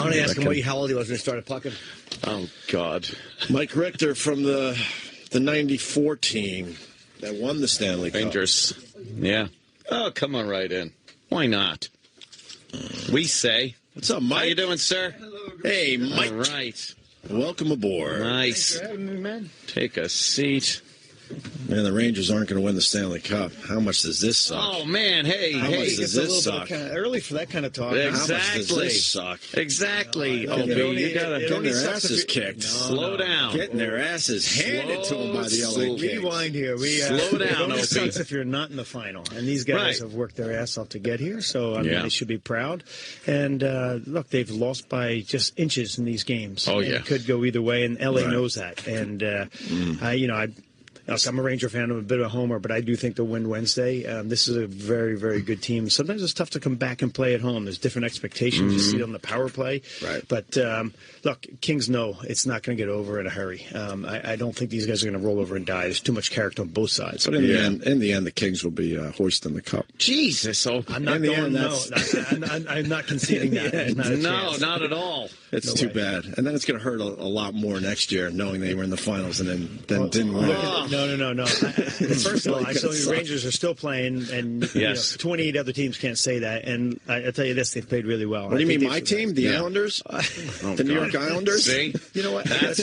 I want to ask him how old he was when he started pucking. Oh, God. Mike Richter from the 94 team that won the Stanley Cup. Rangers. Yeah. Oh, come on right in. Why not? We say. What's up, Mike? How you doing, sir? Hey, Mike. All right. Welcome aboard. Nice. Thanks for having me, man. Take a seat. Man, the Rangers aren't going to win the Stanley Cup. How much does this suck? Oh, man. Hey. How much does this suck? Early for that kind of talk. Exactly. How much does this suck? Exactly. No, Opie, you got to getting their asses kicked. slow down. Getting their asses handed to them by the LA Kings. Rewind here. Slow down, Opie. It sucks if you're not in the final. And these guys have worked their ass off to get here, so I mean, they should be proud. And look, they've lost by just inches in these games. Oh, and yeah. it could go either way, and LA knows that. And I'm a Ranger fan. I'm a bit of a homer, but I do think they'll win Wednesday. This is a very, very good team. Sometimes it's tough to come back and play at home. There's different expectations. You see it on the power play. Right. But, look, Kings know it's not going to get over in a hurry. I don't think these guys are going to roll over and die. There's too much character on both sides. But in the end, the Kings will be hoisting the cup. Jesus. I'm not going, I'm not conceding that. Not at all. It's too bad. And then it's going to hurt a lot more next year, knowing they were in the finals and then didn't win. No. First of all, I saw the Rangers are still playing, and 28 other teams can't say that. And I tell you this, they've played really well. What do you mean, my team, the Islanders, the New York Islanders? See, you know what? That's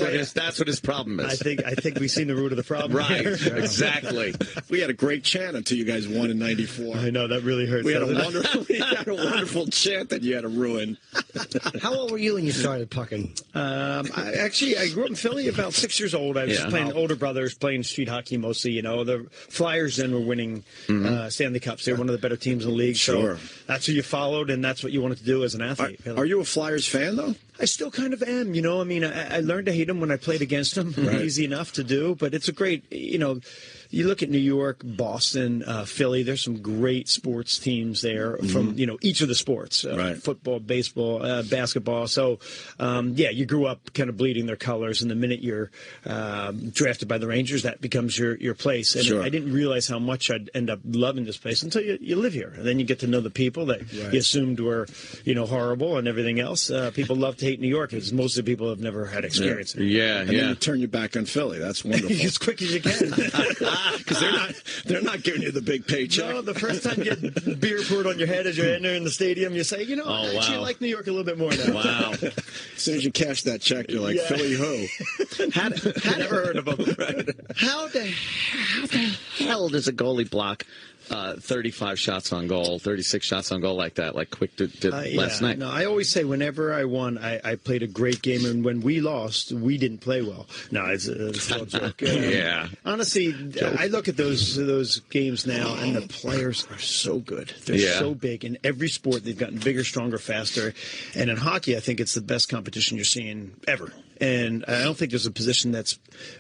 what his problem is. I think we've seen the root of the problem. Right, exactly. We had a great chant until you guys won in '94. I know that really hurts. We had a wonderful chant that you had to ruin. How old were you when you started pucking? I grew up in Philly, about 6 years old. I was just playing older brothers, playing street hockey mostly. The Flyers then were winning Stanley Cups. They were one of the better teams in the league. Sure. So that's who you followed, and that's what you wanted to do as an athlete. Are you a Flyers fan, though? I still kind of am. I mean, I learned to hate them when I played against them. Right. Easy enough to do, but it's a great, you look at New York, Boston, Philly, there's some great sports teams there from, each of the sports, football, baseball, basketball. So, you grew up kind of bleeding their colors, and the minute you're drafted by the Rangers, that becomes your place. And I didn't realize how much I'd end up loving this place until you live here. And then you get to know the people that you assumed were, horrible and everything else. People love to hate New York because most of the people have never had experience. And then you turn your back on Philly. That's wonderful. As quick as you can. Because they're not giving you the big paycheck. No, the first time you get beer poured on your head as you're entering the stadium, you say, I actually like New York a little bit more now. Wow. As soon as you cash that check, you're like, Philly who? Never heard of them. Right. How the hell does a goalie block 35 shots on goal, 36 shots on goal like that, like Quick did last night? No, I always say whenever I won, I played a great game, and when we lost, we didn't play well. No, it's a joke. Honestly, I look at those games now, and the players are so good. They're so big. In every sport, they've gotten bigger, stronger, faster. And in hockey, I think it's the best competition you're seeing ever. And I don't think there's a position that's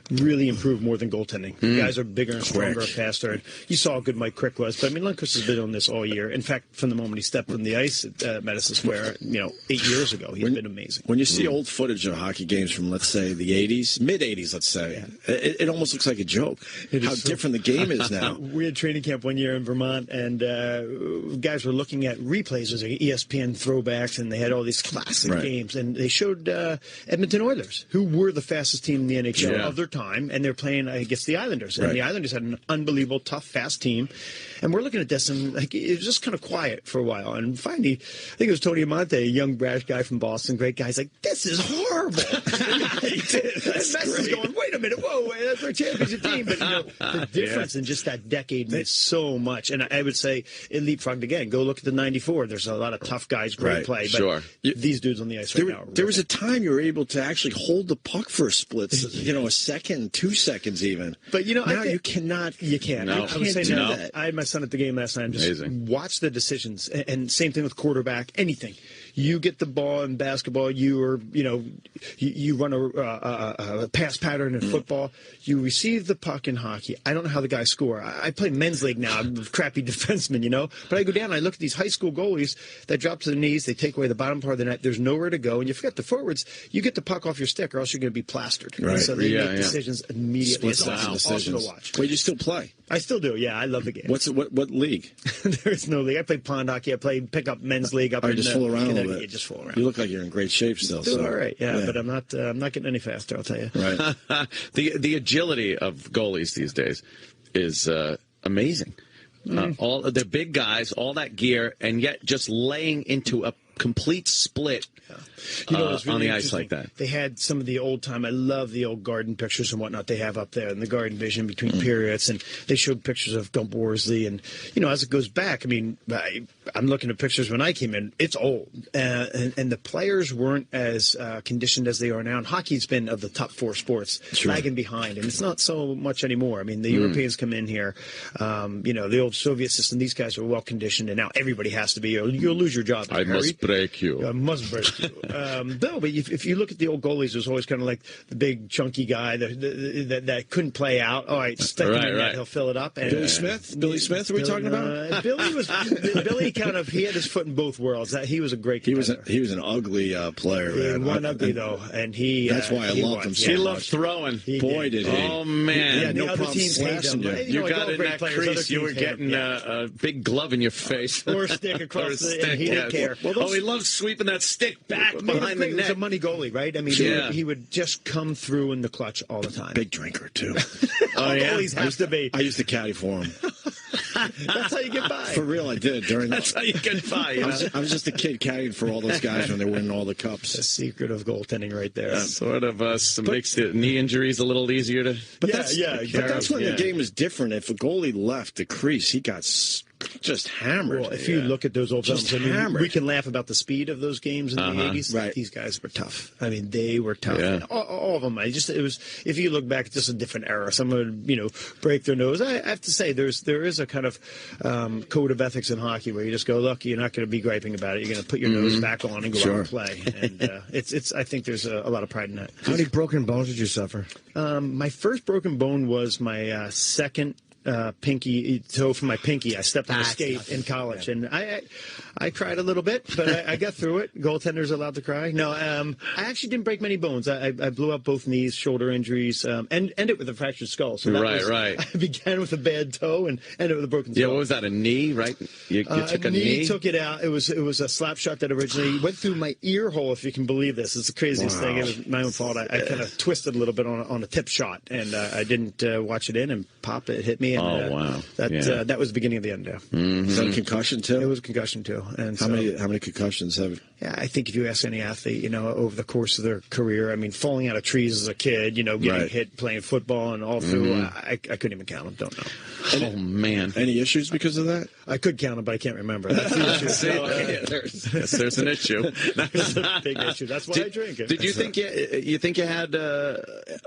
really improved more than goaltending. Guys are bigger and stronger and faster. And you saw how good Mike Crick was. But, I mean, Lundqvist has been on this all year. In fact, from the moment he stepped on the ice at Madison Square, 8 years ago, he's been amazing. When you see old footage of hockey games from, let's say, the 80s, mid-80s, let's say, it almost looks like a joke how different the game is now. We had training camp one year in Vermont, and guys were looking at replays as ESPN throwbacks, and they had all these classic games. And they showed Edmonton Oilers, who were the fastest team in the NHL of their time, and they're playing against the Islanders. And the Islanders had an unbelievable, tough, fast team. And we're looking at this, and it was just kind of quiet for a while. And finally, I think it was Tony Amonte, a young, brash guy from Boston, great guy. He's like, "This is horrible." He did. That's great. Going, "Wait a minute, whoa, that's our championship team." But the difference in just that decade made so much. And I would say it leapfrogged again. Go look at the '94. There's a lot of tough guys, great play. But these dudes on the ice right now. There was a time you were able to actually hold the puck for a split, a second, 2 seconds even. But now you cannot. You can't. No. I would say that. I had my son at the game last night. And just watch the decisions, and same thing with quarterback. Anything. You get the ball in basketball, you run a pass pattern in football. You receive the puck in hockey. I don't know how the guys score. I play men's league now. I'm a crappy defenseman, But I go down and I look at these high school goalies that drop to the knees. They take away the bottom part of the net. There's nowhere to go. And you forget the forwards. You get the puck off your your stick, or else you're going to be plastered. Right. So they make decisions immediately. Split It's awesome to watch. Wait, you still play? I still do. Yeah, I love the game. What league? There's no league. I play pond hockey. I play pickup men's league up in just fool around a little bit. Yeah, just fool around. You look like you're in great shape still. Still all right. Yeah, but I'm not getting any faster. I'll tell you. Right. The agility of goalies these days is amazing. All the big guys, all that gear, and yet just laying into a complete split on the ice like that. They had some of the old time. I love the old Garden pictures and whatnot they have up there, and the Garden vision between periods. And they showed pictures of Gump Worsley, and as it goes back, I mean, I'm looking at pictures when I came in. It's old, and the players weren't as conditioned as they are now. And hockey's been of the top four sports, lagging behind, and it's not so much anymore. I mean, the Europeans come in here, the old Soviet system. These guys are well conditioned, and now everybody has to be. You'll lose your job. I must break you. I must break you. No, but if you look at the old goalies, it was always kind of like the big chunky guy that couldn't play out. All right, stick him in that, he'll fill it up. And, Billy Smith, are we talking about? Billy he had his foot in both worlds. He was a great competitor. He was an ugly player. He wasn't ugly though, and that's why I loved him so much. He loved throwing. Boy, did he! Oh man! Yeah, no problem slashing you. You got in that crease, you were getting a big glove in your face, or a stick across and he didn't care. He loved sweeping that stick back behind the net. He was a money goalie, right? I mean, he would just come through in the clutch all the time. Big drinker too. Goalies have to be. I used to caddy for him. That's how you get by. For real, I did. That's how you get by. I was just a kid caddying for all those guys when they were winning all the cups. The secret of goaltending, right there. Sort of makes the knee injuries a little easier to. But that's when the game is different. If a goalie left the crease, he got just hammered. Well, if you look at those old films, we can laugh about the speed of those games in the 80s. Right. These guys were tough. I mean, they were tough. Yeah. All of them. It was. If you look back, it's just a different era. Someone would, break their nose. I have to say, there is a kind of code of ethics in hockey where you just go, look, you're not going to be griping about it. You're going to put your nose back on and go out and play. And it's. I think there's a lot of pride in that. How many broken bones did you suffer? My first broken bone was my second pinky toe from my pinky. I stepped on a skate in college, and I cried a little bit, but I got through it. Goaltenders allowed to cry. No, I actually didn't break many bones. I blew up both knees, shoulder injuries, and ended with a fractured skull. So right. I began with a bad toe and ended with a broken skull. Yeah, what was that? A knee, right? You took a knee. Took it out. It was a slap shot that originally went through my ear hole. If you can believe this, it's the craziest thing. It was my own fault. I kind of twisted a little bit on a tip shot, and I didn't watch it in, and pop, it hit me. And, wow! That was the beginning of the end. Yeah. Mm-hmm. Is that a concussion too? It was a concussion too. And how many concussions have? Yeah, I think if you ask any athlete, over the course of their career, I mean, falling out of trees as a kid, getting hit playing football and all through, I couldn't even count them. Don't know. Oh man! Any issues because of that? I could count them, but I can't remember. That's the issue. There's an issue. That's a big issue. That's why I drink it. Did you think you had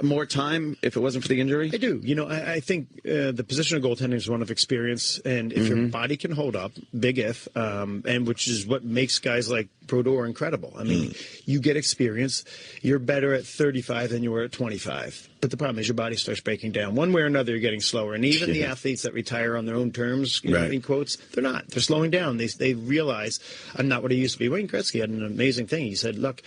more time if it wasn't for the injury? I do. I think the position of goaltending is one of experience, and if your body can hold up, big if, and which is what makes guys like Brodeur incredible. I mean, you get experience. You're better at 35 than you were at 25. But the problem is your body starts breaking down. One way or another, you're getting slower. And even the athletes that retire on their own terms, in quotes, they're not. They're slowing down. They realize, I'm not what I used to be. Wayne Gretzky had an amazing thing. He said, look,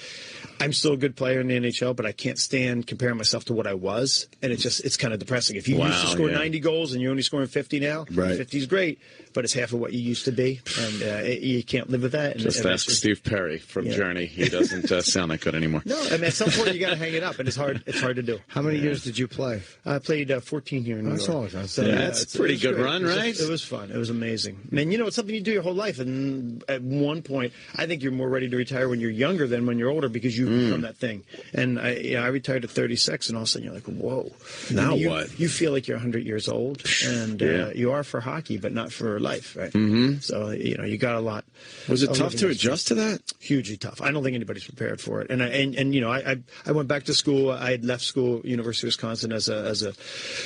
I'm still a good player in the NHL, but I can't stand comparing myself to what I was. And it's kind of depressing. If you used to score 90 goals and you're only scoring 50 now, 50 is great, but it's half of what you used to be. And you can't live with that. Just ask Steve Perry from Journey. He doesn't sound that good anymore. No, I mean, at some point you got to hang it up, and it's hard to do. How many years did you play? I played 14 here in New York. That's a pretty good run, right? It was fun. It was amazing. And it's something you do your whole life. And at one point, I think you're more ready to retire when you're younger than when you're older because you've become that thing. And I retired at 36, and all of a sudden you're like, whoa. Now what? You feel like you're 100 years old, and you are for hockey, but not for life, right? Mm-hmm. So, you got a lot. Was it tough to adjust to that? Hugely tough. I don't think anybody's prepared for it. And I went back to school. I had left school, University of Wisconsin, as a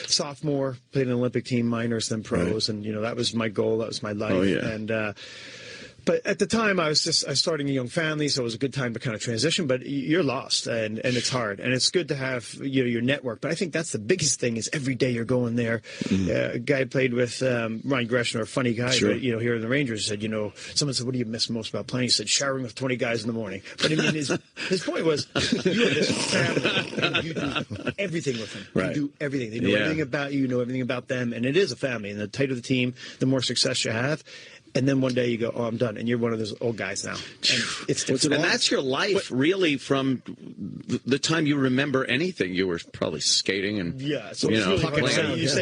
sophomore, played an Olympic team, minors, then pros, and that was my goal. That was my life. Oh, yeah. And But at the time, I was starting a young family, so it was a good time to kind of transition. But you're lost, and it's hard, and it's good to have your network. But I think that's the biggest thing is every day you're going there. A guy I played with, Ryan Greshner, a funny guy, Sure. but, here in the Rangers, said, someone said, "What do you miss most about playing?" He said, "Showering with 20 guys in the morning." But I mean, his point was, you have this family, and you do everything with them. Right. You do everything. They know everything about you, know everything about them, and it is a family. And the tighter the team, the more success you have. And then one day you go, "Oh, I'm done," and you're one of those old guys now. And it's different. And that's your life, really, from the time you remember anything. You were probably skating and so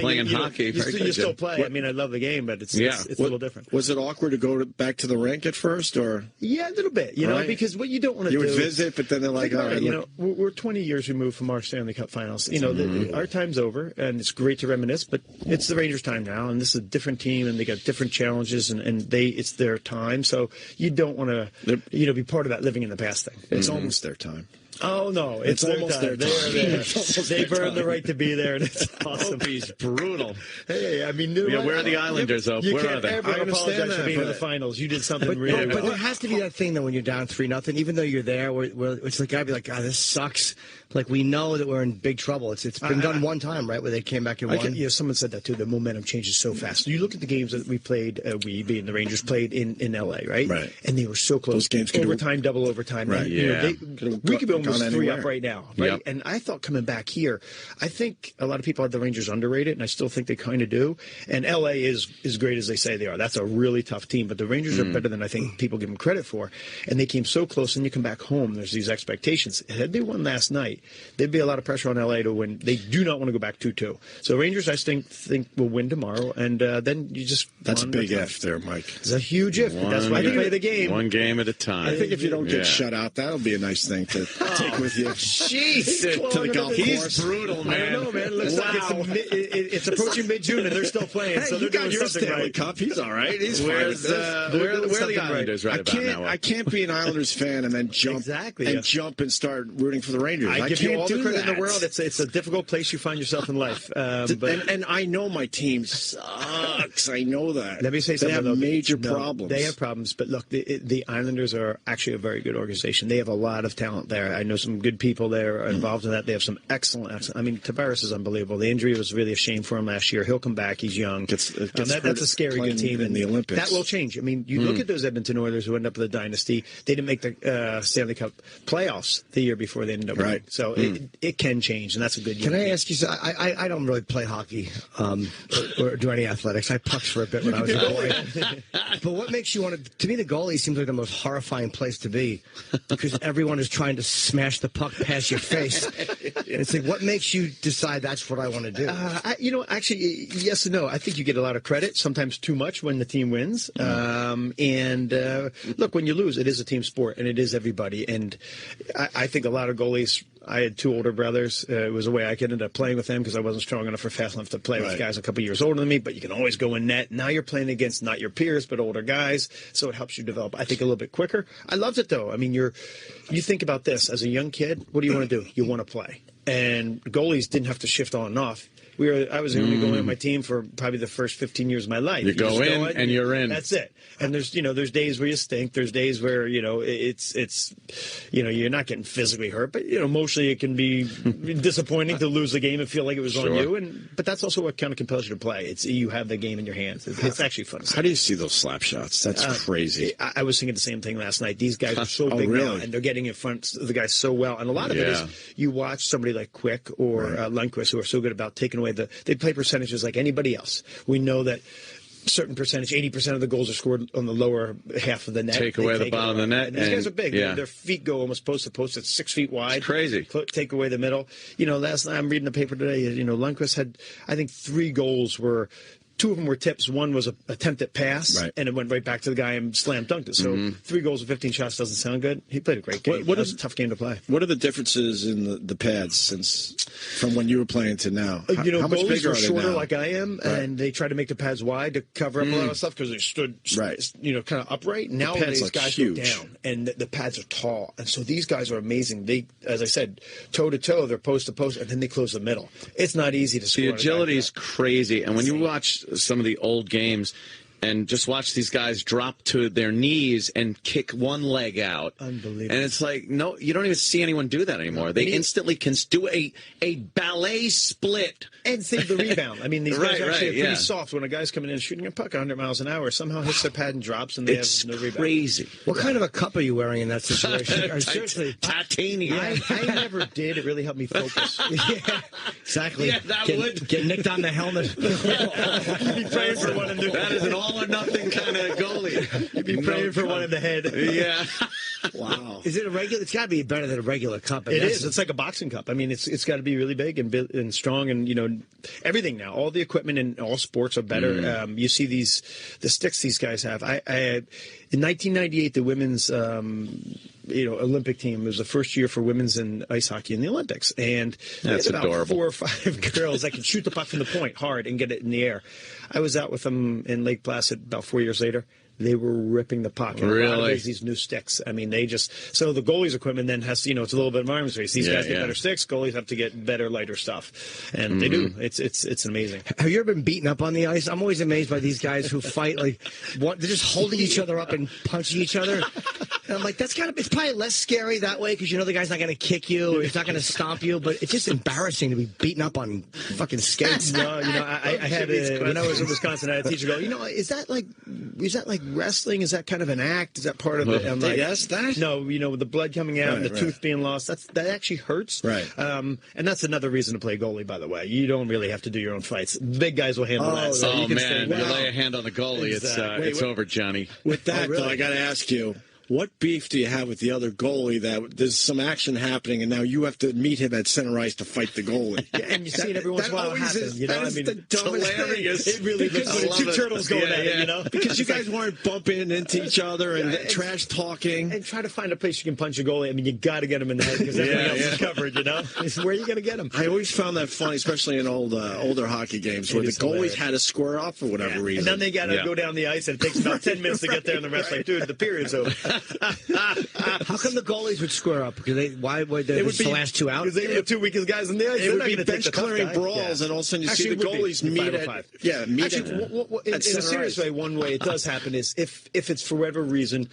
playing hockey. You still play. I mean, I love the game, but it's a little different. Was it awkward to go back to the rink at first, or? Yeah, a little bit. Right? Because what you don't want to do. You would visit, but then they're like, "All right." We're 20 years removed from our Stanley Cup Finals. Our time's over, and it's great to reminisce. But it's the Rangers' time now, and this is a different team, and they got different challenges, and it's their time. So you don't want to, be part of that living in the past thing. It's almost their time. Oh, no. It's almost their time. They've earned the right to be there, and it's awesome. Opie's brutal. Hey, I mean, where are the Islanders, Ope? Where are they? You can't ever apologize for being in the finals. You did something really well. But there has to be that thing, though, when you're down 3-0, even though you're there, where it's like, I'd be like, "God, this sucks." Like, we know that we're in big trouble. It's been done one time, right, where they came back and won. Someone said that, too. The momentum changes so fast. You look at the games that we played, we being the Rangers, played in L.A., right? Right. And they were so close. Those games overtime, double overtime. Right, We could be almost 3-up right now. Right? Yep. And I thought coming back here, I think a lot of people have the Rangers underrated, and I still think they kind of do. And L.A. is as great as they say they are. That's a really tough team, but the Rangers are better than I think people give them credit for. And they came so close, and you come back home, there's these expectations. Had they won last night, there'd be a lot of pressure on L.A. to win. They do not want to go back 2-2. So Rangers, I think will win tomorrow, and then you just... That's a big if there, Mike. It's a huge if. That's why you play the game. One game at a time. I think if you don't get shut out, that'll be a nice thing to take with you. Jeez, to the golf course. He's brutal, man. I don't know, man. It looks like it's approaching mid-June, and they're still playing. Hey, so they're doing your something Stanley right. Cup. He's all right. He's fine. Where are the Islanders right about now? I can't be an Islanders fan and then jump and start rooting for the Rangers. I give you all the credit in the world. It's a difficult place you find yourself in life. And I know my team sucks. I know that. Let me say something. They have major problems. They have problems, but look, the Islanders are actually a very good organization. They have a lot of talent there. I know some good people there involved in that. They have some excellent. I mean, Tavares is unbelievable. The injury was really a shame for him last year. He'll come back. He's young. That's a scary good team in the Olympics. That will change. I mean, you look at those Edmonton Oilers who end up with a dynasty. They didn't make the Stanley Cup playoffs the year before they ended up winning. So it can change, and that's a good year. Can I ask you? So I don't really play hockey or do any athletics. I pucked for a bit when I was a boy. But what makes you want to? To me, the goalie seems like the most horrifying place to be because everyone is trying to smash the puck past your face. And it's like, what makes you decide that's what I want to do? Actually, yes and no. I think you get a lot of credit, sometimes too much when the team wins. Look, when you lose, it is a team sport, and it is everybody. And I think a lot of goalies. I had two older brothers. It was a way I could end up playing with them because I wasn't strong enough or fast enough to play with guys a couple years older than me, but you can always go in net. Now you're playing against not your peers, but older guys, so it helps you develop, I think, a little bit quicker. I loved it, though. I mean, you think about this. As a young kid, what do you want to do? You want to play. And goalies didn't have to shift on and off. I was the only goalie on my team for probably the first 15 years of my life. You go in and you're in. That's it. And there's days where you stink. There's days where it's you're not getting physically hurt, but emotionally it can be disappointing to lose the game and feel like it was on you. But that's also what kind of compels you to play. It's you have the game in your hands. It's actually fun. How do you see those slap shots? That's crazy. I was thinking the same thing last night. These guys are so big now, and they're getting in front of the guys so well. And a lot of it is you watch somebody like Quick or Lundqvist who are so good about taking away they play percentages like anybody else. We know that certain percentage, 80% of the goals are scored on the lower half of the net. Take away the bottom of the net. And these guys are big. Their feet go almost post to post. It's 6 feet wide. It's crazy. Take away the middle. Last night I'm reading the paper today. Lundqvist had, I think, 3 goals were. 2 of them were tips. 1 was an attempted pass, and it went right back to the guy and slam dunked it. So 3 goals and 15 shots doesn't sound good. He played a great game. What was a tough game to play. What are the differences in the pads from when you were playing to now? How much bigger are they shorter now? Like I am, and they try to make the pads wide to cover up a lot of stuff because they stood, kind of upright. Now these guys go down, and the pads are tall, and so these guys are amazing. They, as I said, toe to toe, they're post to post, and then they close the middle. It's not easy to score. The agility is crazy, and when you watch some of the old games, and just watch these guys drop to their knees and kick one leg out. Unbelievable. And it's like, no, you don't even see anyone do that anymore. They instantly can do a ballet split. And save the rebound. I mean, these guys actually are pretty yeah. soft. When a guy's coming in shooting a puck 100 miles an hour, somehow hits their pad and drops, and they It's have no rebound. crazy. What kind of a cup are you wearing in that situation? Seriously. Titanium. I never did. It really helped me focus. Yeah, exactly. Yeah, that would. Get nicked on the helmet. You'd be praying for one in the That is an all or nothing kind of goalie. You'd be praying for one in the head. Yeah. Wow. Is it a regular? It's got to be better than a regular cup. It is. It's like a boxing cup. I mean, it's got to be really big and strong, and everything now. All the equipment in all sports are better. You see the sticks these guys have. I in 1998 the women's Olympic team, it was the first year for women's in ice hockey in the Olympics, and That's about adorable. 4 or 5 girls that could shoot the puck from the point hard and get it in the air. I was out with them in Lake Placid about 4 years later. They were ripping the puck. And a lot of these new sticks. I mean, so the goalie's equipment then has to, it's a little bit of an arms race. These guys get better sticks. Goalies have to get better, lighter stuff. And they do. It's amazing. Have you ever been beaten up on the ice? I'm always amazed by these guys who fight they're just holding each other up and punching each other. And I'm like, it's probably less scary that way because the guy's not going to kick you or he's not going to stomp you. But it's just embarrassing to be beaten up on fucking skates. No, I had when I was in Wisconsin, I had a teacher go, is that like wrestling? Is that kind of an act? Is that part of it? I'm like, yes, that? No, with the blood coming out and the tooth being lost, that actually hurts. Right. And that's another reason to play goalie, by the way. You don't really have to do your own fights. Big guys will handle that. So you can man, stay you lay a hand on the goalie, it's over, Johnny. With that, though, I got to ask you, what beef do you have with the other goalie that there's some action happening and now you have to meet him at center ice to fight the goalie? Yeah, and you see it every once in a while happen. The dumbest hilarious. thing. It really is. Two turtles going at it, Because you guys weren't bumping into each other and trash talking. And try to find a place you can punch a goalie. I mean, you got to get him in the head because everything else is covered, It's where are you going to get him? I always found that funny, especially in older hockey games where the goalies had to square off for whatever reason. And then they got to go down the ice, and it takes about 10 minutes to get there, and the ref's like, dude, the period's over. How come the goalies would square up? Because why would they the last two out? Because they were the two weakest guys in the ice. It would be bench clearing brawls, and all of a sudden you see the goalies meet at in a serious way. One way it does happen is if it's for whatever reason,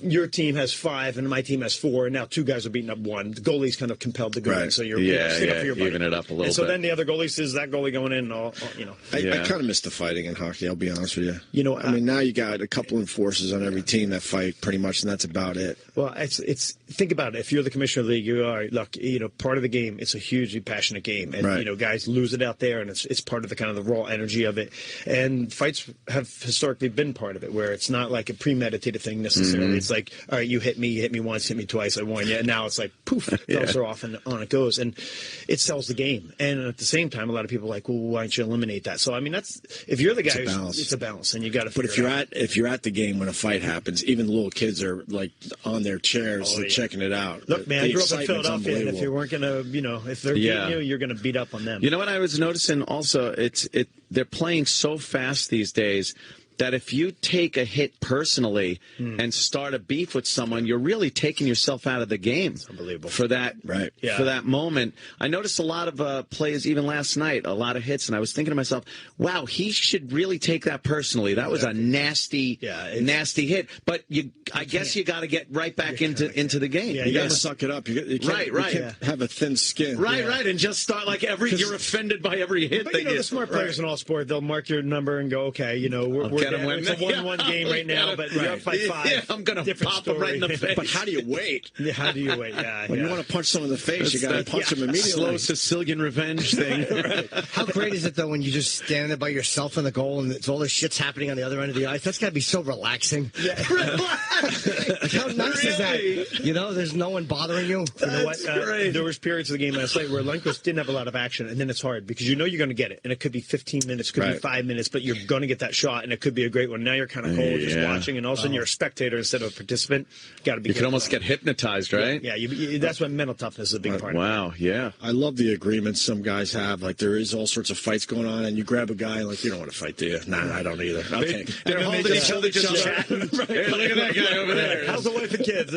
your team has 5 and my team has 4, and now 2 guys are beating up 1. The goalie's kind of compelled to go in, so you're stick up for your buddy. Even it up a little and so bit. then the other goalie says that goalie going in, I kind of miss the fighting in hockey. I'll be honest with you. I mean, now you got a couple enforcers on every team that fight pretty much, and that's about it. Well, it's think about it. If you're the commissioner of the league, you are part of the game. It's a hugely passionate game, and guys lose it out there, and it's part of the kind of the raw energy of it. And fights have historically been part of it, where it's not like a premeditated thing necessarily. It's like, all right, you hit me once, hit me twice, I won you. And now it's like, poof, thumbs are off and on it goes, and it sells the game. And at the same time, a lot of people are like, well, why don't you eliminate that? So I mean, that's if you're the guy, it's a balance, and you got to. But if you're at the game when a fight happens, even the little kids are like on their chairs checking it out. Look, man, I grew up in Philadelphia, and if you weren't gonna, if they're beating you, you're gonna beat up on them. You know what I was noticing also? They're playing so fast these days that if you take a hit personally and start a beef with someone, you're really taking yourself out of the game. It's unbelievable. For that, for that moment. I noticed a lot of plays, even last night, a lot of hits, and I was thinking to myself, wow, he should really take that personally. That was a nasty hit. But I guess you got to get right back into the game. Yeah, you got to suck it up. You can't have a thin skin. Right, and just start like you're offended by every hit. But the smart players in all sport, they'll mark your number and go, okay, we're it's a 1-1 game right now, but you're up by 5. Yeah, I'm going to pop him right in the face. But how do you wait? How do you wait? When you want to punch someone in the face, you got to punch them immediately. Slow Sicilian revenge thing. How great is it, though, when you just stand there by yourself in the goal and it's all this shit's happening on the other end of the ice? That's got to be so relaxing. Yeah. How nice is that? There's no one bothering you. You know what? There was periods of the game last night where Lundqvist didn't have a lot of action, and then it's hard because you're going to get it, and it could be 15 minutes, could be 5 minutes, but you're going to get that shot, and it could be a great one. Now you're kind of cold just watching, and all of a sudden you're a spectator instead of a participant. Got to be. You can almost get hypnotized, right? Yeah, that's why mental toughness is a big part. Wow, yeah. I love the agreements some guys have. Like there is all sorts of fights going on, and you grab a guy like you don't want to fight, do you? Nah, I don't either. Okay, they're holding each other, just chatting. Hey, look at that guy over there. How's the wife and kids?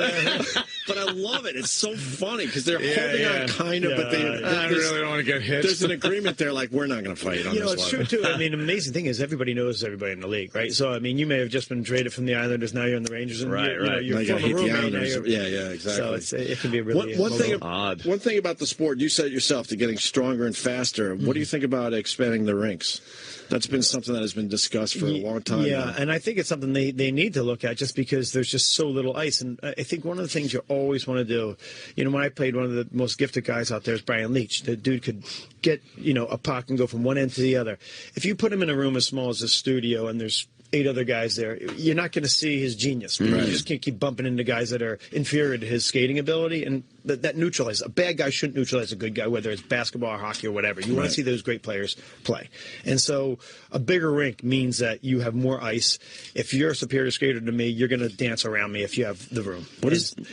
But I love it. It's so funny because they're holding on kind of, but I really don't want to get hit. There's an agreement there, like, we're not going to fight on this it's one. true, too. I mean, the amazing thing is everybody knows everybody in the league, right? So, I mean, you may have just been traded from the Islanders, now you're in the Rangers, and Right. you're Now you gotta former hate the roommate, Islanders. Yeah, exactly. So it can be really One thing odd. One thing about the sport, you said it yourself, they're getting stronger and faster. What do you think about expanding the rinks? That's been something that has been discussed for a long time now. And I think it's something they need to look at just because there's just so little ice. And I think one of the things you always want to do, when I played, one of the most gifted guys out there is Brian Leach. The dude could get, a puck and go from one end to the other. If you put him in a room as small as this studio and there's 8 other guys there, you're not going to see his genius. Right. You just can't keep bumping into guys that are inferior to his skating ability, and that neutralizes. A bad guy shouldn't neutralize a good guy, whether it's basketball or hockey or whatever. You want to see those great players play. And so a bigger rink means that you have more ice. If you're a superior skater to me, you're going to dance around me if you have the room.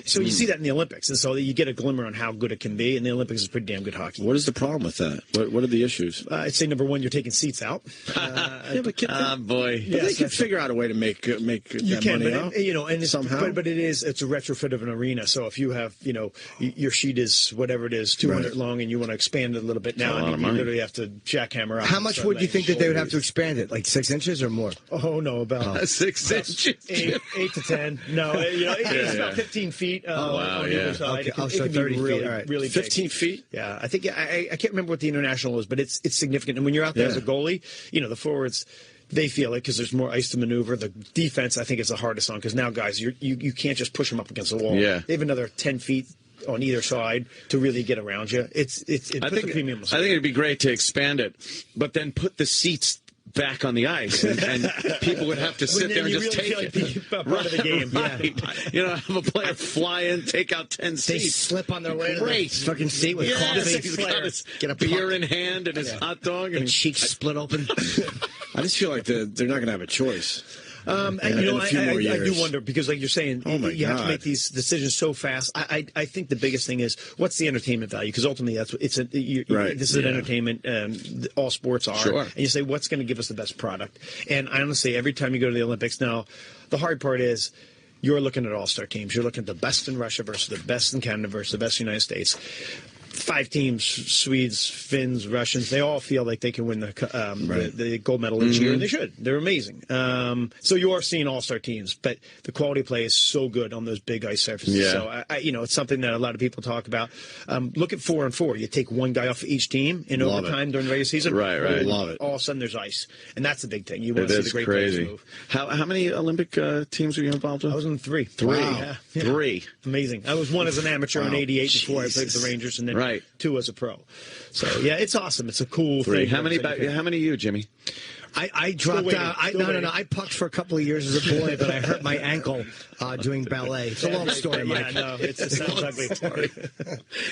So you see that in the Olympics, and so you get a glimmer on how good it can be, and the Olympics is pretty damn good hockey. What is the problem with that? What are the issues? I'd say, number one, you're taking seats out. Boy. But they can figure out a way to make that money out. And somehow. But it's a retrofit of an arena. So if you have, your sheet is whatever it is, 200 long, and you want to expand it a little bit now, and you literally have to jackhammer out. How much would you think that they would have to expand it? Like 6 inches or more? Oh no, about 6 inches. 8 to 10. No, it's about 15 feet. On either side. Okay. It can be 30 feet. really, All right. really 15 big. feet? Yeah, I think I can't remember what the international is, but it's significant. And when you're out there as a goalie, the forwards, they feel it because there's more ice to maneuver. The defense, I think, is the hardest on because now, guys, you can't just push them up against the wall. Yeah. They have another 10 feet on either side to really get around you. It puts a premium. I think it'd be great to expand it, but then put the seats back on the ice, and people would have to sit there and just take it. Part of the game. Right. Yeah. Have a player fly in, take out 10 They seats. slip on their way to Great. the fucking seat with Yes, coffee. he's got his Get a beer puck. in hand and his hot dog. And cheeks split open. I just feel like they're not going to have a choice. And in a few more I years. do wonder because, like you're saying, you have to make these decisions so fast. I think the biggest thing is what's the entertainment value? Because ultimately, that's what this is an entertainment. All sports are, Sure. and you say what's going to give us the best product. And honestly, every time you go to the Olympics now, the hard part is you're looking at all-star teams. You're looking at the best in Russia versus the best in Canada versus the best in the United States. 5 teams, Swedes, Finns, Russians, they all feel like they can win the gold medal each year, and they should. They're amazing. So you are seeing all-star teams, but the quality of play is so good on those big ice surfaces. Yeah. So, it's something that a lot of people talk about. Look at 4-on-4. You take one guy off each team in overtime during the regular season. Right. Love it. All of a sudden there's ice, and that's the big thing. You want to see the great crazy. players move. How many Olympic teams were you involved with? I was in 3. 3. Wow. Yeah. 3. Amazing. I was 1 as an amateur in '88 before I played for the Rangers, and then 2 as a pro. So yeah, it's awesome. It's a cool 3. thing. How many you, Jimmy? I dropped out. No. I pucked for a couple of years as a boy, but I hurt my ankle doing ballet. It's a long story, Mike. Yeah, no, it sounds ugly.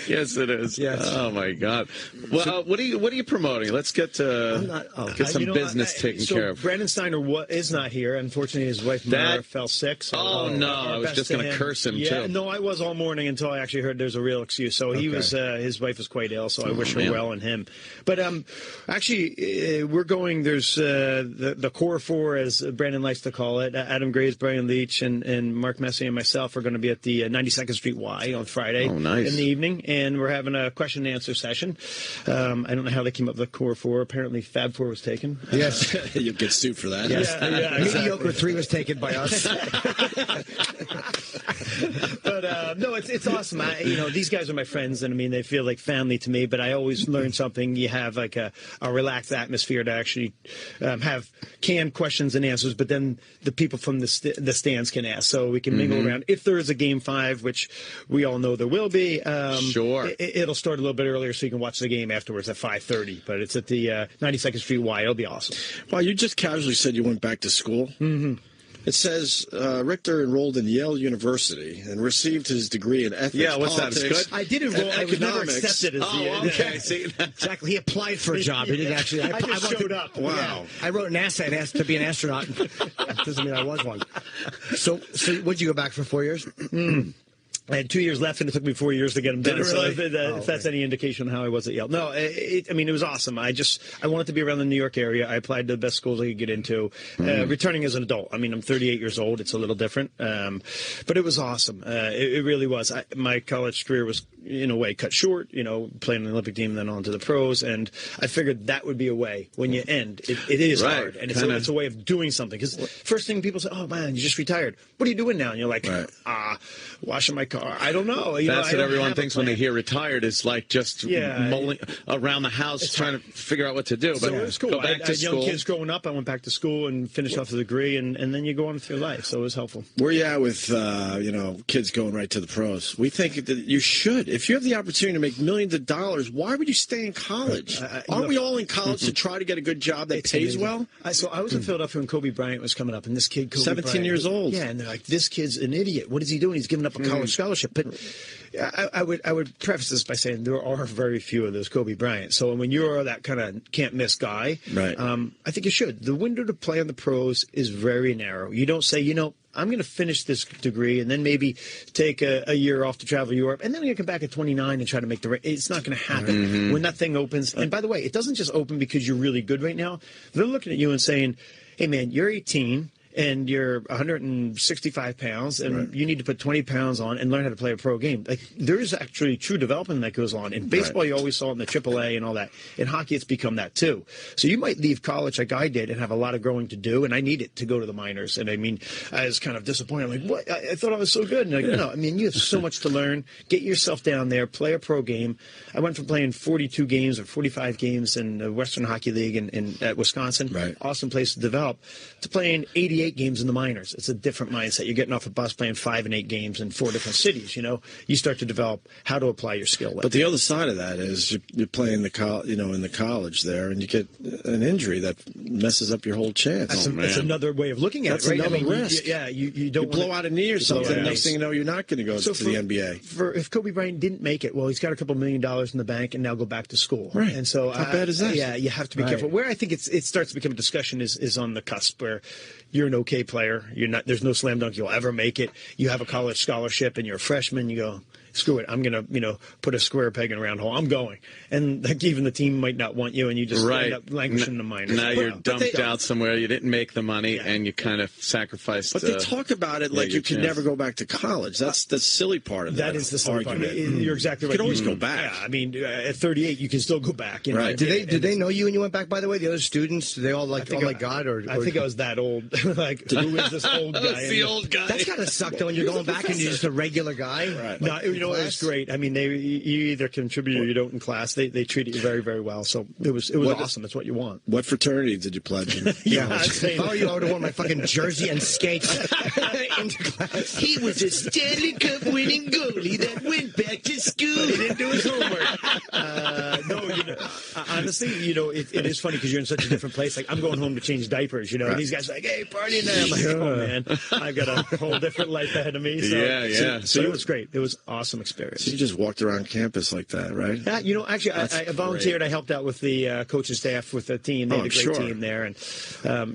Yes, it is. Yes. Oh my God. Well, what are you promoting? Let's get some business taken care of. Brandon Steiner is not here. Unfortunately, his wife Mara fell sick. So I was just going to curse him too. No, I was all morning until I actually heard there's a real excuse. So he was. His wife was quite ill, so I wish her well and him. But actually, we're going. There's the core 4, as Brandon likes to call it. Adam Graves, Brian Leach, and Mark Messi and myself are going to be at the 92nd Street Y on Friday in the evening, and we're having a question and answer session. I don't know how they came up with the core 4. Apparently, Fab 4 was taken. Yes, you'll get sued for that. Yes, exactly. Mediocre 3 was taken by us. But no, it's awesome. These guys are my friends, and I mean they feel like family to me. But I always learn something. You have like a relaxed atmosphere to actually have canned questions and answers, but then the people from the stands can ask, so we can mingle around. If there is a game 5, which we all know there will be, sure, it'll start a little bit earlier, so you can watch the game afterwards at 5:30. But it's at the 92nd Street Y. It'll be awesome. Well, you just casually said you went back to school. Mm-hmm. It says Richter enrolled in Yale University and received his degree in ethics. Yeah, what's politics, that? It's good. I did enroll. I was never accepted as okay. See, exactly. He applied for a job. He didn't actually. I just showed up. Wow. Yeah. I wrote NASA and asked to be an astronaut. That doesn't mean I was one. So would you go back for 4 years? I had 2 years left, and it took me 4 years to get them done. Did it really? So if that's any indication on how I was at Yale. No, I mean, it was awesome. I wanted to be around the New York area. I applied to the best schools I could get into. Returning as an adult. I mean, I'm 38 years old. It's a little different. But it was awesome. It really was. My college career was, in a way, cut short, playing on the Olympic team and then on to the pros. And I figured that would be a way. When you end, it is hard. And it's a way of doing something. Because first thing people say, oh, man, you just retired. What are you doing now? And you're like, washing my car. I don't know. That's what everyone thinks when they hear retired is like just mulling around the house trying to figure out what to do. But it was cool. Go back to school. Young kids growing up, I went back to school and finished off the degree, and then you go on with your life. So it was helpful. Where you at with kids going right to the pros? We think that you should. If you have the opportunity to make millions of dollars, why would you stay in college? Aren't we all in college to try to get a good job that pays well? So I was in Philadelphia when Kobe Bryant was coming up, and this kid, Kobe 17 Bryant, years old. Yeah, and they're like, this kid's an idiot. What is he doing? He's giving up a college scholarship. But I would preface this by saying there are very few of those Kobe Bryant. So when you're that kind of can't miss guy, right. I think you should. The window to play on the pros is very narrow. You don't say, I'm going to finish this degree and then maybe take a year off to travel Europe, and then I'm going to come back at 29 and try to make it's not going to happen. When that thing opens. And by the way, it doesn't just open because you're really good right now. They're looking at you and saying, hey, man, you're 18. And you're 165 pounds, and you need to put 20 pounds on and learn how to play a pro game. Like, there is actually true development that goes on. In baseball, you always saw it in the AAA and all that. In hockey, it's become that too. So you might leave college like I did and have a lot of growing to do, and I needed to go to the minors. And I mean, I was kind of disappointed. I'm like, what? I thought I was so good. And no, I mean, you have so much to learn. Get yourself down there, play a pro game. I went from playing 42 games or 45 games in the Western Hockey League at Wisconsin, awesome place to develop, to playing 88 games in the minors. It's a different mindset. You're getting off a bus playing 5 and 8 games in 4 different cities. You start to develop how to apply your skill. But the other side of that is you're playing in the college there, and you get an injury that messes up your whole chance. That's another way of looking at it. Right? That's another risk. You don't blow out a knee or something. Next thing you know, you're not going to go to the NBA. If Kobe Bryant didn't make it, well, he's got a couple $1 million in the bank and now go back to school. Right. And so how bad is that? Yeah, you have to be careful. Where I think it starts to become a discussion is on the cusp where you're an okay player. You're not. There's no slam dunk you'll ever make it. You have a college scholarship and you're a freshman. You go, screw it. I'm going to, put a square peg in a round hole. I'm going. And like, even the team might not want you, and you just end up languishing in the minors. Now you're dumped out somewhere. You didn't make the money, and you kind of sacrificed. But they talk about it like you can never go back to college. That's the silly part of that. That is the silly part. You're exactly right. You can always go back. Yeah, I mean, at 38, you can still go back. Right. Did they know you when you went back, by the way? The other students, did they all like, oh, my God? Or I think I was that old. Like, who is this old guy? The old guy. That's kind of sucked, though, when you're going back and you're just a regular guy. Right. No, it was great. I mean, you either contribute or you don't in class. They treated you very, very well. So it was awesome. That's what you want. What fraternity did you pledge in? Oh, you would have worn my fucking jersey and skates into class. He was a Stanley Cup winning goalie that went back to school. He didn't do his homework. No, honestly, it is funny because you're in such a different place. Like, I'm going home to change diapers, and these guys are like, hey, party now. I'm like, oh, man, I've got a whole different life ahead of me. So, So it was great. It was awesome experience. So you just walked around campus like that, right? Yeah, actually, I volunteered. Great. I helped out with the coaching staff with the team. They had a great team there. And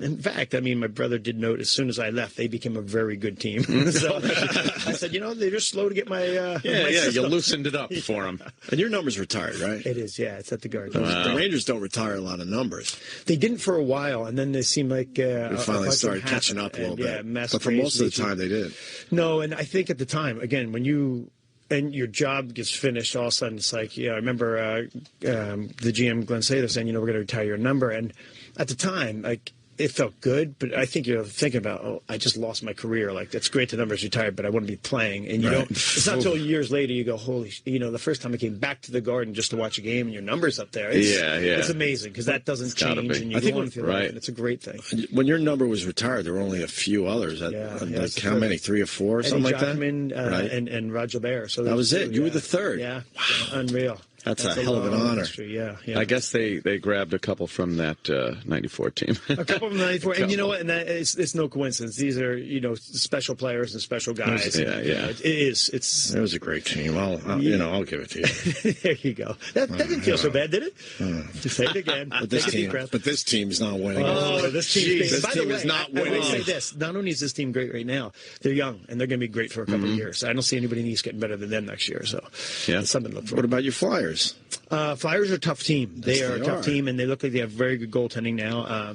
in fact, I mean, my brother did note as soon as I left, they became a very good team. So I said, they're just slow to get my you loosened it up for them. And your number's retired, right? It is, yeah. It's at the Guard. Wow. The Rangers don't retire a lot of numbers. They didn't for a while, and then they seemed like they finally started catching up a little bit. But for most of the time, they did. No, and I think at the time, again, when your job gets finished, all of a sudden it's like, I remember the GM Glenn Sather saying, we're going to retire your number, and at the time, like, it felt good, but I think you're thinking about, I just lost my career. Like, that's great, the number's retired, but I want to be playing. And you don't. It's not until years later you go, the first time I came back to the Garden just to watch a game and your number's up there. It's amazing because that doesn't change, and you go on with your life, and it's a great thing. When your number was retired, there were only a few others. Like how many? 3 or 4, something like that? And Roger Bear. So that was it. You were the third. Yeah, wow. Unreal. That's a hell of an honor. History. Yeah. I guess they grabbed a couple from that 94 team. A couple from the 94. And you know what? And it's no coincidence. These are, special players and special guys. Yeah. It is. It was a great team. I'll give it to you. There you go. That didn't feel so bad, did it? To say it again. But this team's not winning. This team is not winning. I will say this. Not only is this team great right now, they're young, and they're going to be great for a couple of years. I don't see anybody in the East getting better than them next year. So it's something to look for. What about your Flyers? Flyers are a tough team. They are a tough team, and they look like they have very good goaltending now.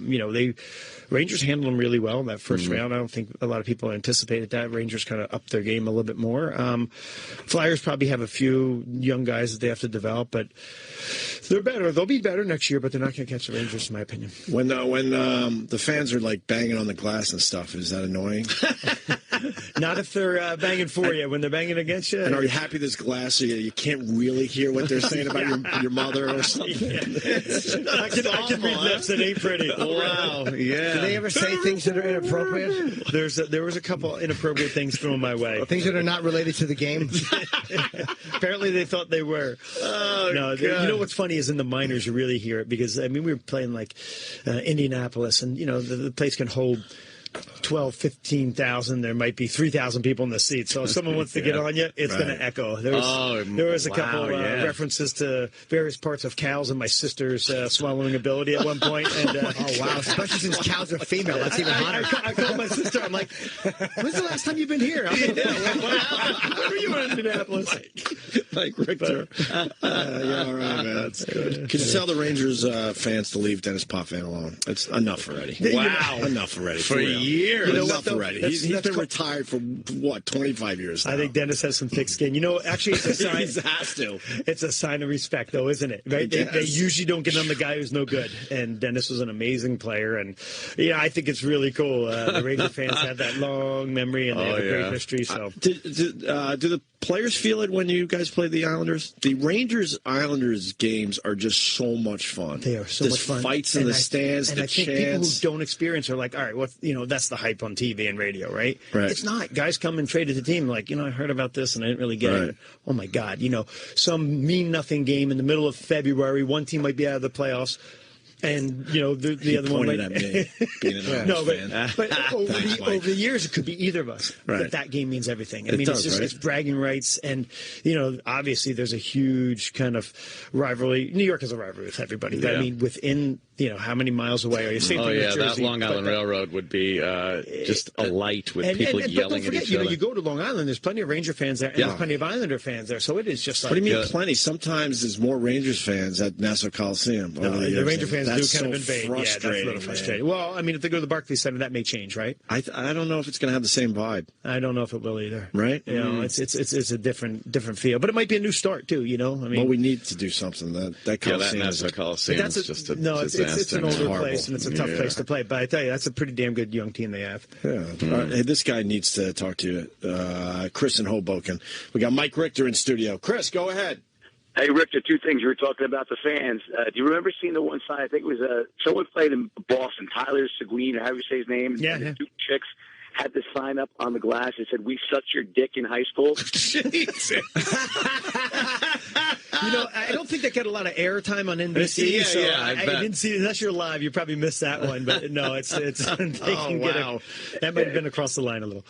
Rangers handled them really well in that first round. I don't think a lot of people anticipated that. Rangers kind of upped their game a little bit more. Flyers probably have a few young guys that they have to develop, but they're better. They'll be better next year, but they're not going to catch the Rangers, in my opinion. When the fans are like banging on the glass and stuff, is that annoying? Not if they're banging for you. When they're banging against you. And are you happy this glass so you can't really hear what they're saying about your mother or something? I can read lips. It ain't pretty. Wow. Yeah. Do they ever say things that are inappropriate? There was a couple inappropriate things thrown my way. Things that are not related to the game? Apparently they thought they were. Oh, no, you know what's funny is in the minors you really hear it because, we were playing like Indianapolis and, the place can hold 12, 15,000. There might be 3,000 people in the seats. So if someone wants to get on you, it's going to echo. There was a couple references to various parts of cows and my sister's swallowing ability at one point. And, oh, wow. Especially since cows are female. That's even hotter. I called my sister. I'm like, when's the last time you've been here? Where were you in Indianapolis? Like Richter. All right, man. That's good. Can you tell the Rangers fans to leave Dennis Potvin alone? It's enough already. Wow. Enough already. For a year. Enough already. He's been retired for, 25 years now? I think Dennis has some thick skin. Actually, it's a sign. He has to. It's a sign of respect, though, isn't it? Right? They usually don't get on the guy who's no good. And Dennis was an amazing player. And, I think it's really cool. The Ranger fans have that long memory and they have a great history. So, do the players feel it when you guys play the Islanders? The Rangers-Islanders games are just so much fun. They are so much fun. Fights in the stands, and the I think chants. people who don't experience are like, all right, that's the hype on TV and radio, right? Right. It's not. Guys come and trade at the team like, I heard about this and I didn't really get it. Oh, my God. Some mean-nothing game in the middle of February. One team might be out of the playoffs. And, the other one might... at me, being an Islanders fan. But over the years, it could be either of us. Right. But that game means everything. It's bragging rights. And, obviously there's a huge kind of rivalry. New York has a rivalry with everybody. But, within... how many miles away are you? Same thing with Jersey, that Long Island Railroad would be just alight with people yelling at each other. You go to Long Island, there's plenty of Ranger fans there, and there's plenty of Islander fans there, so it is just like... What do you mean plenty? Sometimes there's more Rangers fans at Nassau Coliseum. The Ranger fans do kind of invade. Frustrating, that's a little frustrating. Well, if they go to the Barclays Center, that may change, right? I don't know if it's going to have the same vibe. I don't know if it will either. Right? It's a different feel. But it might be a new start, too, Well, we need to do something. That Coliseum that Nassau Coliseum is just a disaster. It's an older place, and it's a tough place to play. But I tell you, that's a pretty damn good young team they have. Yeah. Hey, this guy needs to talk to you. Chris in Hoboken. We got Mike Richter in studio. Chris, go ahead. Hey, Richter, two things. You were talking about the fans. Do you remember seeing the one sign? I think it was someone played in Boston, Tyler Seguin, or however you say his name. Yeah. The two chicks had this sign up on the glass that said, "We sucked your dick in high school." Jesus. I don't think that got a lot of airtime on NBC. I didn't see it. Unless you're live, you probably missed that one. But no, it's that might have been across the line a little.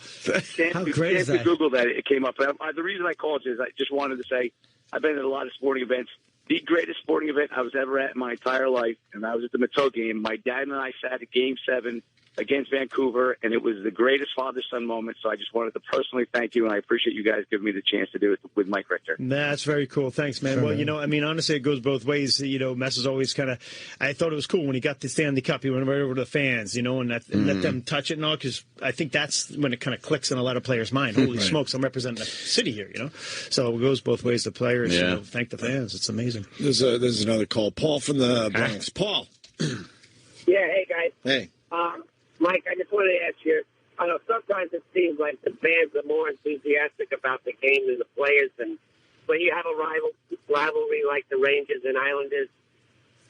How great is that? Google that. It came up. The reason I called you is I just wanted to say I've been at a lot of sporting events. The greatest sporting event I was ever at in my entire life, and I was at the Matteau game. My dad and I sat at Game 7 against Vancouver, and it was the greatest father-son moment. So I just wanted to personally thank you, and I appreciate you guys giving me the chance to do it with Mike Richter. That's very cool. Thanks, man. Sure, well, honestly, it goes both ways. Mess is always kind of. I thought it was cool when he got the Stanley Cup. He went right over to the fans, and let them touch it and all, because I think that's when it kind of clicks in a lot of players' mind. Holy smokes, I'm representing the city here, So it goes both ways. The players, thank the fans. It's amazing. There's another call. Paul from the Bronx. Paul. Yeah, hey, guys. Hey. Mike, I just wanted to ask you, I know sometimes it seems like the fans are more enthusiastic about the game than the players, and when you have a rivalry like the Rangers and Islanders,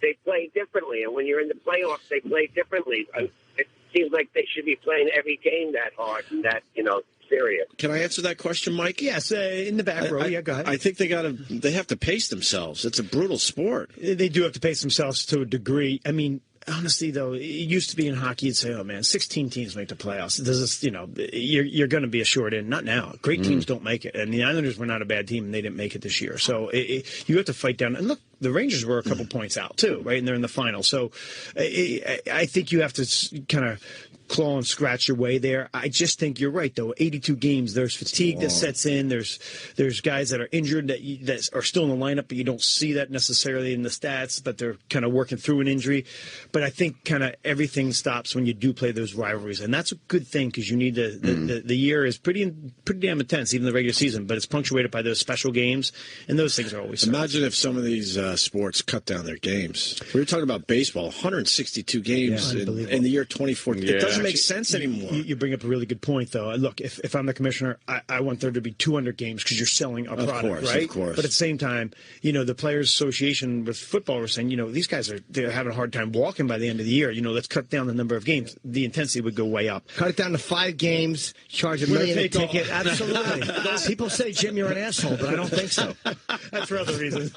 they play differently, and when you're in the playoffs, they play differently. It seems like they should be playing every game that hard and that, serious. Can I answer that question, Mike? Yes, in the back row. Yeah, go ahead. I think they have to pace themselves. It's a brutal sport. They do have to pace themselves to a degree. I mean, honestly, though, it used to be in hockey, you'd say, oh, man, 16 teams make the playoffs. This is, you're going to be a short end. Not now. Great teams don't make it. And the Islanders were not a bad team, and they didn't make it this year. So you have to fight down. And look, the Rangers were a couple points out, too, right? And they're in the final. So I think you have to kind of claw and scratch your way there. I just think you're right, though. 82 games, there's fatigue that sets in. There's guys that are injured that are still in the lineup, but you don't see that necessarily in the stats, but they're kind of working through an injury. But I think kind of everything stops when you do play those rivalries, and that's a good thing because you need the year is pretty damn intense, even the regular season, but it's punctuated by those special games, and those things are always Imagine if some of these sports cut down their games. We were talking about baseball, 162 games in the year 2014. Yeah. It doesn't make sense anymore. You bring up a really good point, though. Look, if I'm the commissioner, I want there to be 200 games because you're selling a product, right? Of course. But at the same time, the Players Association with football were saying, these guys they're having a hard time walking by the end of the year. Let's cut down the number of games. The intensity would go way up. Cut it down to 5 games, charge $1 million a ticket. Absolutely. People say, Jim, you're an asshole, but I don't think so. That's for other reasons.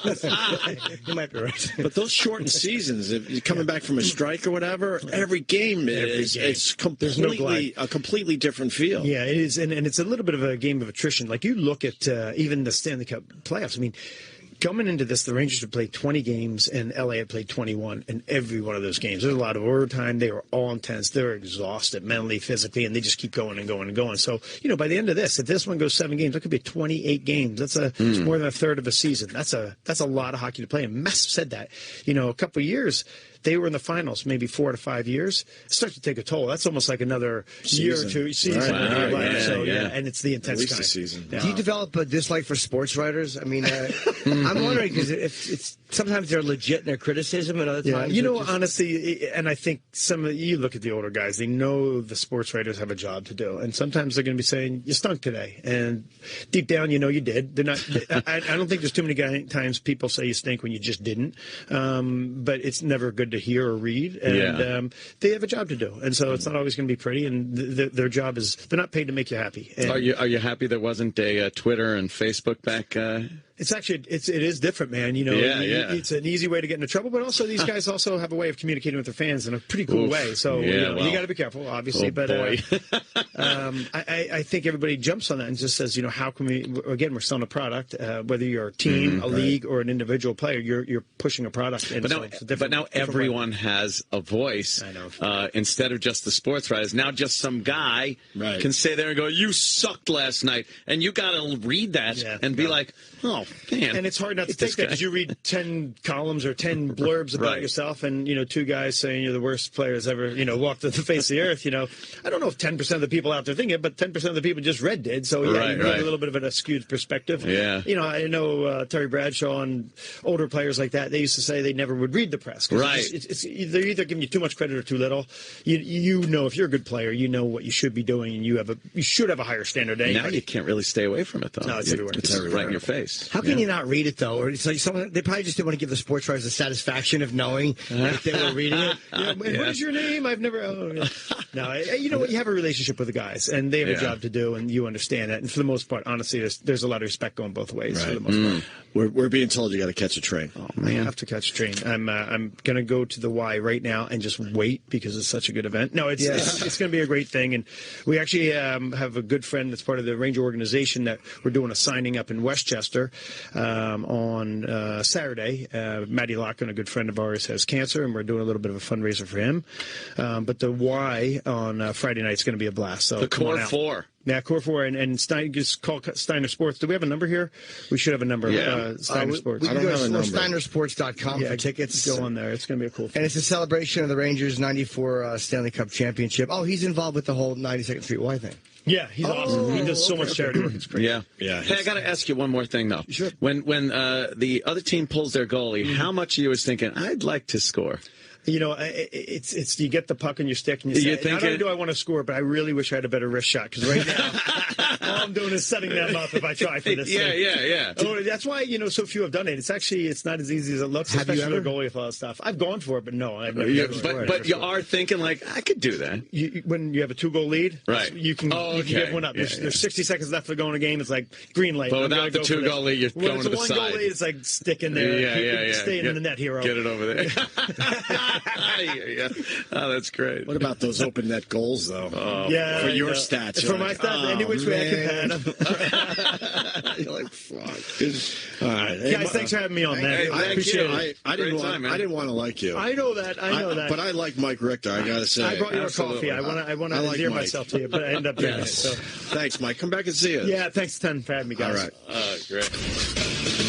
You might be right. But those shortened seasons, if you're coming back from a strike or whatever, every game it's completely a completely different feel. Yeah, it is, and it's a little bit of a game of attrition. Like you look at even the Stanley Cup playoffs. I mean, coming into this, the Rangers had played 20 games, and LA had played 21 in every one of those games. There's a lot of overtime. They were all intense. They were exhausted mentally, physically, and they just keep going and going and going. So, by the end of this, if this one goes 7 games, that could be 28 games. That's it's more than a third of a season. That's a lot of hockey to play. And Mess said that. A couple of years, they were in the finals, maybe 4 to 5 years. It starts to take a toll. That's almost like another year or two season. Right. In your life. Yeah, So, yeah. and it's the intense At least kind. a season. Yeah. Do you develop a dislike for sports writers? I mean, I'm wondering because it's sometimes they're legit in their criticism, and other times, honestly, and I think you look at the older guys, they know the sports writers have a job to do, and sometimes they're going to be saying you stunk today, and deep down, you did. They're not. I don't think there's too many times people say you stink when you just didn't, but it's never good to hear or read. And they have a job to do, and so it's not always going to be pretty. And their job is they're not paid to make you happy. And Are you happy there wasn't a Twitter and Facebook back? It's actually it is different, man. It's an easy way to get into trouble, but also these guys also have a way of communicating with their fans in a pretty cool way. So you got to be careful, obviously. I think everybody jumps on that and just says, how can we? Again, we're selling a product. Whether you're a team, a league, or an individual player, you're pushing a product. And but now everyone has a voice. I know. Instead of just the sports writers, now just some guy can sit there and go, "You sucked last night," and you got to read that and be like, "Oh man!" And it's hard not to take that because you read 10 columns or 10 blurbs about yourself, and 2 guys saying you're the worst players ever, walked the face of the earth. I don't know if 10% of the people out there think it, but 10% of the people just read did. So you get a little bit of a skewed perspective. Yeah. I know Terry Bradshaw and older players like that. They used to say they never would read the press. Right. They're either giving you too much credit or too little. You know if you're a good player, you know what you should be doing, and you should have a higher standard. Now you can't really stay away from it though. No, it's everywhere. It's right in your face. How can you not read it though? Or it's like they probably just didn't want to give the sports writers the satisfaction of knowing that they were reading it. What is your name? I've never. No, you know what? You have a relationship with the guys, and they have a job to do, and you understand that. And for the most part, honestly, there's a lot of respect going both ways. For the most part, we're being told you got to catch a train. Oh man, I have to catch a train. I'm gonna go to the Y right now and just wait because it's such a good event. No, it's going to be a great thing, and we actually have a good friend that's part of the Ranger organization that we're doing a signing up in Westchester on Saturday. Matty Locken, a good friend of ours, has cancer, and we're doing a little bit of a fundraiser for him. But the Y on Friday night is going to be a blast. So the Core 4. Yeah, Core 4 and Stein, just call Steiner Sports. Do we have a number here? We should have a number. Yeah. Steiner Sports. We can go to number. SteinerSports.com for tickets. Go on there. It's going to be a cool thing. And it's a celebration of the Rangers' 94 Stanley Cup championship. Oh, he's involved with the whole 92nd Street Y thing. Yeah, he's awesome. He does so much charity work. It's great. Yeah. Hey, I got to ask you one more thing, though. Sure. When the other team pulls their goalie, how much are you was thinking, I'd like to score? It's you get the puck in your stick and you say, not only do I want to score, but I really wish I had a better wrist shot because right now All I'm doing is setting them up if I try for this thing. Yeah. Oh, that's why, so few have done it. It's not as easy as it looks, Have you especially ever? with a goalie with all that stuff. I've gone for it, but no. I've never But you are thinking, like, I could do that. when you have a 2-goal lead, Right. you can give one up. Yeah, There's 60 seconds left to go in a game. It's like green light. But I'm without gonna the go for 2-goal lead, you're when going it's to the a side. 1-goal lead, it's like stick in there. Yeah. Stay in the net, hero. Get it over there. Yeah. Oh, that's great. What about those open net goals, though? Yeah, For your stats. For my stats, any which way I can pad them. You're like, fuck. All right. Hey, Guys, thanks for having me on, man. Hey, I thank appreciate you. it. I didn't Great want. time, man. I didn't want to like you. I know that. But I like Mike Richter. I gotta say. I brought you Absolutely. a coffee. I want to like endear Mike. myself to you, but I end up doing it. Yes. So. Thanks, Mike. Come back and see us. Yeah, thanks a ton for having me, guys. All right. Great.